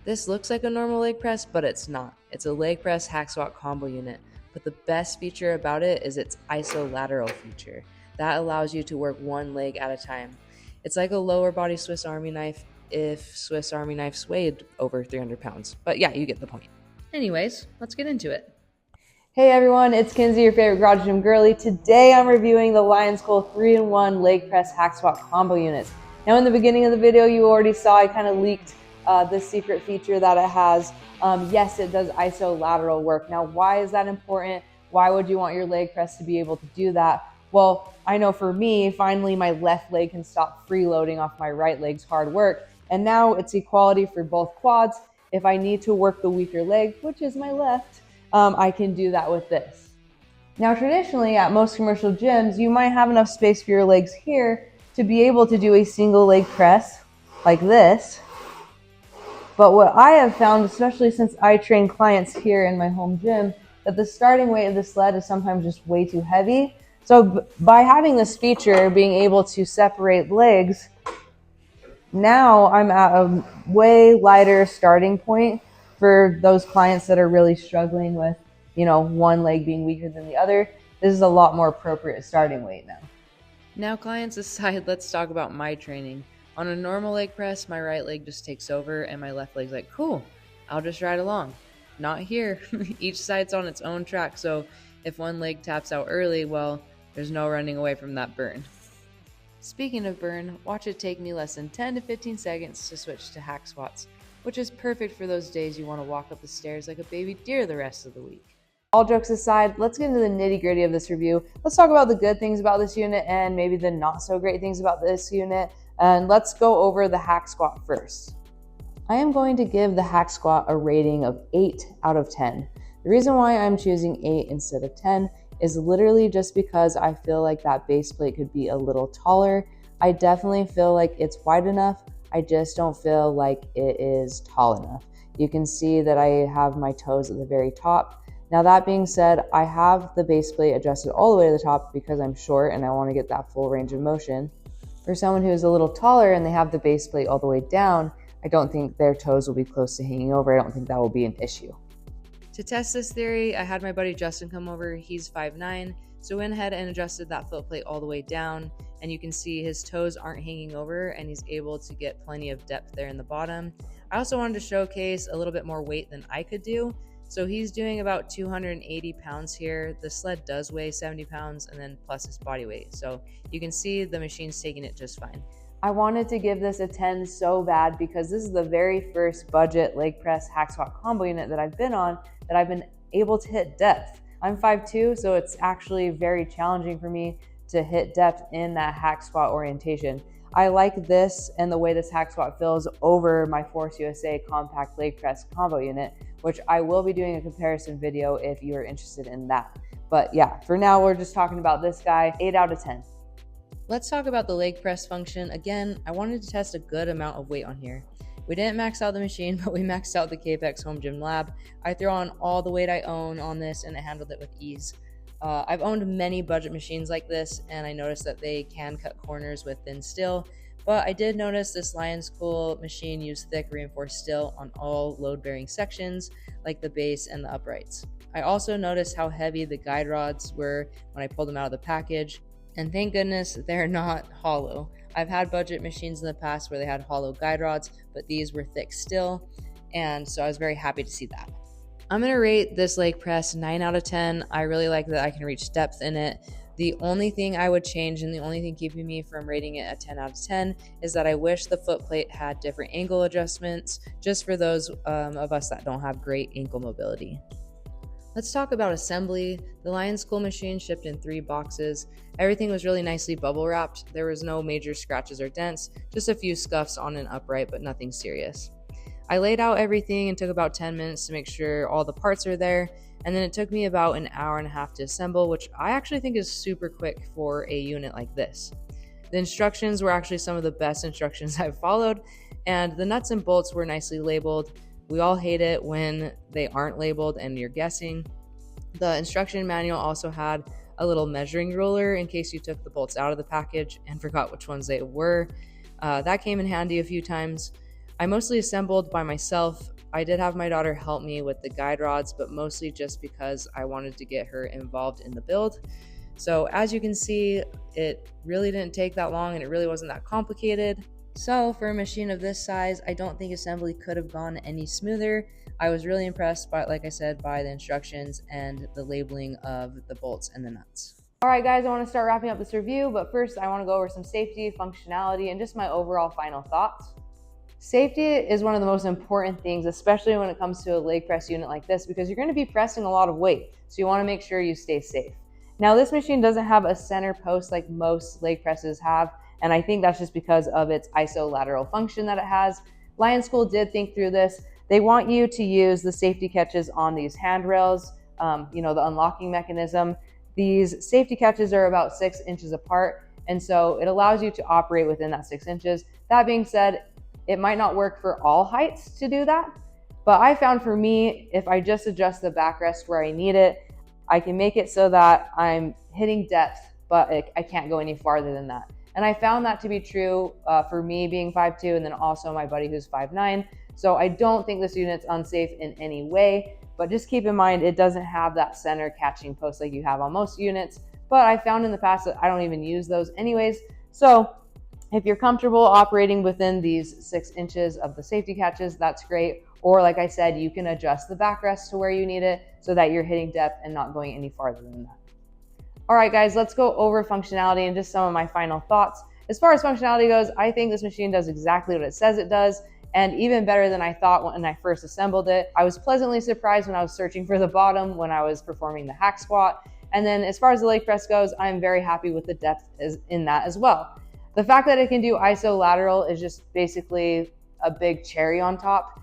This looks like a normal leg press, but it's not. It's a leg press hack squat combo unit. But the best feature about it is its isolateral feature. That allows you to work one leg at a time. It's like a lower body Swiss Army knife if Swiss Army knives weighed over 300 pounds. But yeah, you get the point. Anyways, let's get into it. Hey everyone, it's Kinsey, your favorite garage gym girly. Today I'm reviewing the LIONSCOOL 3-in-1 leg press hack squat combo units. Now in the beginning of the video you already saw I kind of leaked the secret feature that it has. Yes, it does isolateral work. Now why is that important? Why would you want your leg press to be able to do that? Well, I know for me, finally my left leg can stop freeloading off my right leg's hard work. And now it's equality for both quads. If I need to work the weaker leg, which is my left, I can do that with this. Now, traditionally at most commercial gyms, you might have enough space for your legs here to be able to do a single leg press like this. But what I have found, especially since I train clients here in my home gym, that the starting weight of the sled is sometimes just way too heavy. So by having this feature, being able to separate legs, now I'm at a way lighter starting point for those clients that are really struggling with, one leg being weaker than the other. This is a lot more appropriate starting weight now. Now clients aside, let's talk about my training. On a normal leg press, my right leg just takes over and my left leg's like, cool, I'll just ride along. Not here. Each side's on its own track, so if one leg taps out early, well, there's no running away from that burn. Speaking of burn, watch it take me less than 10 to 15 seconds to switch to hack squats, which is perfect for those days you want to walk up the stairs like a baby deer the rest of the week. All jokes aside, let's get into the nitty-gritty of this review. Let's talk about the good things about this unit and maybe the not so great things about this unit. And let's go over the hack squat first. I am going to give the hack squat a rating of 8 out of 10. The reason why I'm choosing 8 instead of 10 is literally just because I feel like that base plate could be a little taller. I definitely feel like it's wide enough. I just don't feel like it is tall enough. You can see that I have my toes at the very top. Now that being said, I have the base plate adjusted all the way to the top because I'm short and I want to get that full range of motion. For someone who is a little taller and they have the base plate all the way down, I don't think their toes will be close to hanging over. I don't think that will be an issue. To test this theory, I had my buddy Justin come over. He's 5'9", so went ahead and adjusted that foot plate all the way down, and you can see his toes aren't hanging over and he's able to get plenty of depth there in the bottom. I also wanted to showcase a little bit more weight than I could do. So he's doing about 280 pounds here. The sled does weigh 70 pounds and then plus his body weight. So you can see the machine's taking it just fine. I wanted to give this a 10 so bad because this is the very first budget leg press hack squat combo unit that I've been on that I've been able to hit depth. I'm 5'2", so it's actually very challenging for me to hit depth in that hack squat orientation. I like this and the way this hack squat feels over my Force USA compact leg press combo unit, which I will be doing a comparison video if you are interested in that. But yeah, for now, we're just talking about this guy, 8 out of 10. Let's talk about the leg press function. Again, I wanted to test a good amount of weight on here. We didn't max out the machine, but we maxed out the Capex Home Gym Lab. I threw on all the weight I own on this and it handled it with ease. I've owned many budget machines like this, and I noticed that they can cut corners with thin steel, but I did notice this LIONSCOOL machine used thick reinforced steel on all load-bearing sections, like the base and the uprights. I also noticed how heavy the guide rods were when I pulled them out of the package, and thank goodness they're not hollow. I've had budget machines in the past where they had hollow guide rods, but these were thick still, and so I was very happy to see that. I'm going to rate this leg press 9 out of 10. I really like that I can reach depth in it. The only thing I would change and the only thing keeping me from rating it a 10 out of 10 is that I wish the foot plate had different ankle adjustments, just for those of us that don't have great ankle mobility. Let's talk about assembly. The LIONSCOOL machine shipped in 3 boxes. Everything was really nicely bubble wrapped. There was no major scratches or dents, just a few scuffs on an upright, but nothing serious. I laid out everything and took about 10 minutes to make sure all the parts are there, and then it took me about an hour and a half to assemble, which I actually think is super quick for a unit like this. The instructions were actually some of the best instructions I've followed, and the nuts and bolts were nicely labeled. We all hate it when they aren't labeled and you're guessing. The instruction manual also had a little measuring ruler in case you took the bolts out of the package and forgot which ones they were. That came in handy a few times. I mostly assembled by myself. I did have my daughter help me with the guide rods, but mostly just because I wanted to get her involved in the build. So as you can see, it really didn't take that long and it really wasn't that complicated. So for a machine of this size, I don't think assembly could have gone any smoother. I was really impressed by, like I said, by the instructions and the labeling of the bolts and the nuts. All right, guys, I want to start wrapping up this review, but first I want to go over some safety, functionality, and just my overall final thoughts. Safety is one of the most important things, especially when it comes to a leg press unit like this, because you're going to be pressing a lot of weight. So you want to make sure you stay safe. Now, this machine doesn't have a center post like most leg presses have, and I think that's just because of its isolateral function that it has. LIONSCOOL did think through this. They want you to use the safety catches on these handrails, the unlocking mechanism. These safety catches are about 6 inches apart, and so it allows you to operate within that 6 inches. That being said, it might not work for all heights to do that, but I found for me, if I just adjust the backrest where I need it, I can make it so that I'm hitting depth, but I can't go any farther than that. And I found that to be true for me being 5'2", and then also my buddy who's 5'9". So I don't think this unit's unsafe in any way, but just keep in mind it doesn't have that center catching post like you have on most units. But I found in the past that I don't even use those anyways. So if you're comfortable operating within these 6 inches of the safety catches, that's great. Or like I said, you can adjust the backrest to where you need it so that you're hitting depth and not going any farther than that. All right, guys, let's go over functionality and just some of my final thoughts. As far as functionality goes, I think this machine does exactly what it says it does, and even better than I thought when I first assembled it. I was pleasantly surprised when I was searching for the bottom when I was performing the hack squat. And then as far as the leg press goes, I'm very happy with the depth in that as well. The fact that it can do isolateral is just basically a big cherry on top.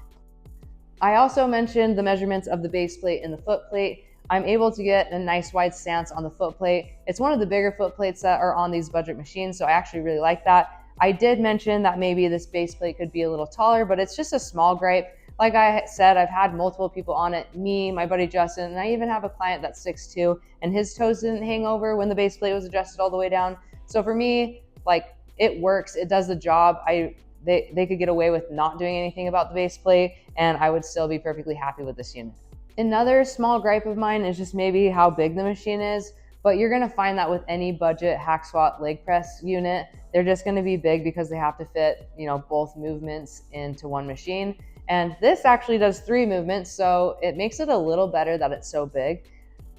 I also mentioned the measurements of the base plate and the foot plate. I'm able to get a nice wide stance on the foot plate. It's one of the bigger foot plates that are on these budget machines, so I actually really like that. I did mention that maybe this base plate could be a little taller, but it's just a small gripe. Like I said, I've had multiple people on it, me, my buddy Justin, and I even have a client that's 6'2", and his toes didn't hang over when the base plate was adjusted all the way down. So for me, like, it works, it does the job. They could get away with not doing anything about the base plate, and I would still be perfectly happy with this unit. Another small gripe of mine is just maybe how big the machine is, but you're gonna find that with any budget hack squat leg press unit, they're just gonna be big because they have to fit, both movements into one machine. And this actually does 3 movements, so it makes it a little better that it's so big.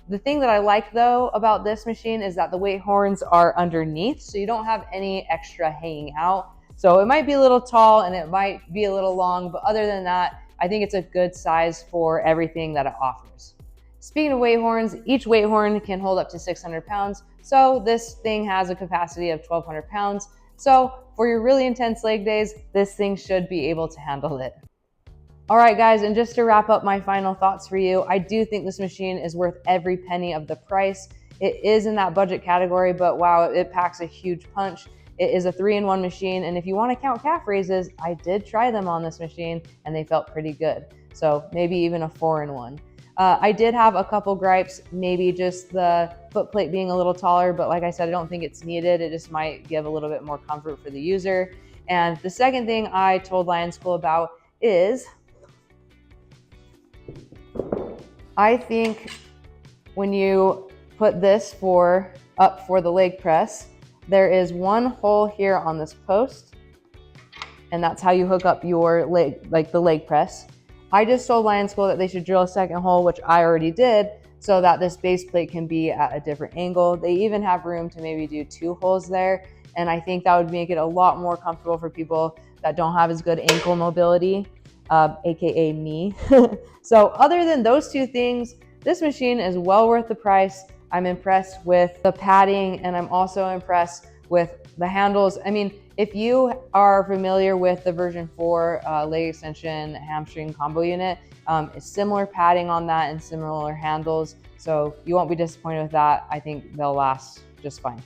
The thing that I like though about this machine is that the weight horns are underneath, so you don't have any extra hanging out. So it might be a little tall and it might be a little long, but other than that, I think it's a good size for everything that it offers. Speaking of weight horns, each weight horn can hold up to 600 pounds. So this thing has a capacity of 1,200 pounds. So for your really intense leg days, this thing should be able to handle it. All right, guys, and just to wrap up my final thoughts for you, I do think this machine is worth every penny of the price. It is in that budget category, but wow, it packs a huge punch. It is a 3-in-1 machine, and if you want to count calf raises, I did try them on this machine, and they felt pretty good. So maybe even a 4-in-1. I did have a couple gripes, maybe just the foot plate being a little taller, but like I said, I don't think it's needed. It just might give a little bit more comfort for the user. And the second thing I told LIONSCOOL about is, I think when you put this up for the leg press, there is one hole here on this post, and that's how you hook up your leg, like the leg press. I just told LIONSCOOL that they should drill a second hole, which I already did, so that this base plate can be at a different angle. They even have room to maybe do 2 holes there, and I think that would make it a lot more comfortable for people that don't have as good ankle mobility, aka me. So other than those 2 things, this machine is well worth the price. I'm impressed with the padding, and I'm also impressed with the handles. I mean, if you are familiar with the version 4 leg extension hamstring combo unit, it's similar padding on that and similar handles, so you won't be disappointed with that. I think they'll last just fine.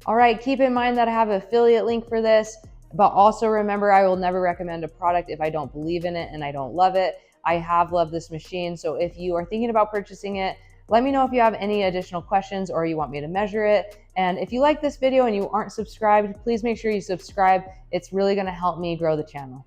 All right, keep in mind that I have an affiliate link for this, but also remember, I will never recommend a product if I don't believe in it and I don't love it. I have loved this machine, so if you are thinking about purchasing it, let me know if you have any additional questions or you want me to measure it. And if you like this video and you aren't subscribed, please make sure you subscribe. It's really going to help me grow the channel.